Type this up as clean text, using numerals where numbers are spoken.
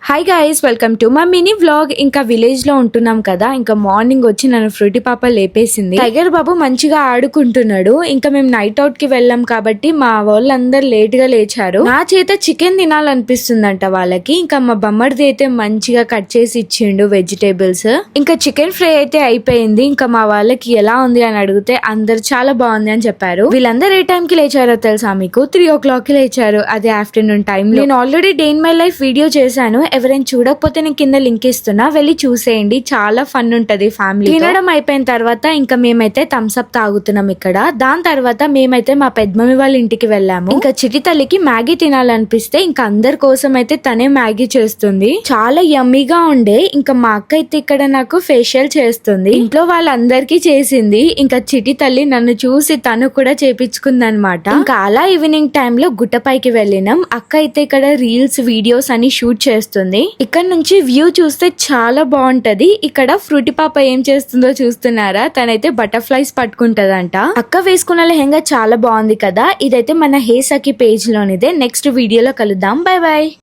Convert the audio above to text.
Hi guys, welcome to my mini vlog. ఇంకా village లో ఉంటున్నాం కదా, ఇంకా మార్నింగ్ వచ్చి నన్ను ఫ్రూటీ పాప లేపేసింది. టైగర్ బాబు మంచిగా ఆడుకుంటున్నాడు. ఇంకా మేము నైట్ అవుట్ కి వెళ్ళాం కాబట్టి మా వాళ్ళందరూ లేట్ గా లేచారు. నా చేత చికెన్ తినాలనిపిస్తుందంట వాళ్ళకి. ఇంకా మా బమ్మడిది అయితే మంచిగా కట్ చేసి ఇచ్చిండు వెజిటేబుల్స్. ఇంకా చికెన్ ఫ్రై అయితే అయిపోయింది. ఇంకా మా వాళ్ళకి ఎలా ఉంది అని అడిగితే అందరు చాలా బాగుంది అని చెప్పారు. వీళ్ళందరూ ఏ టైం కి లేచారో తెలుసా మీకు? 3 o'clock కి లేచారు. అదే ఆఫ్టర్నూన్ టైం. నేను already day in my life video చేశాను. ఎవరైనా చూడకపోతే నేను కింద లింక్ ఇస్తున్నా, వెళ్ళి చూసేయండి. చాలా ఫన్ ఉంటది ఫ్యామిలీ. తినడం అయిపోయిన తర్వాత ఇంకా మేమైతే థమ్స్ అప్ తాగుతున్నాం ఇక్కడ. దాని తర్వాత మేమైతే మా పెద్దమమ్మి వాళ్ళ ఇంటికి వెళ్ళాము. ఇంకా చిటి తల్లికి మ్యాగీ తినాలనిపిస్తే ఇంకా అందరి కోసం అయితే తనే మ్యాగీ చేస్తుంది. చాలా యమ్మీగా ఉండే. ఇంకా మా అక్క అయితే ఇక్కడ నాకు ఫేషియల్ చేస్తుంది. ఇంట్లో వాళ్ళందరికీ చేసింది. ఇంకా చిటి తల్లి నన్ను చూసి తను కూడా చేపించుకుంది అనమాట. ఇంకా అలా ఈవినింగ్ టైమ్ లో గుట్టపైకి వెళ్ళినాం. అక్క అయితే ఇక్కడ రీల్స్ వీడియోస్ అని షూట్ చేస్తుంది. ఇక్కడ నుంచి వ్యూ చూస్తే చాలా బాగుంటది. ఇక్కడ ఫ్రూటీ పాప ఏం చేస్తుందో చూస్తున్నారా? తనైతే బటర్ఫ్లైస్ పట్టుకుంటదంట. అక్క వేసుకున్న లెహంగా చాలా బాగుంది కదా. ఇదైతే మన హే సఖి పేజ్ లోనిదే. నెక్స్ట్ వీడియోలో కలుద్దాం. By by.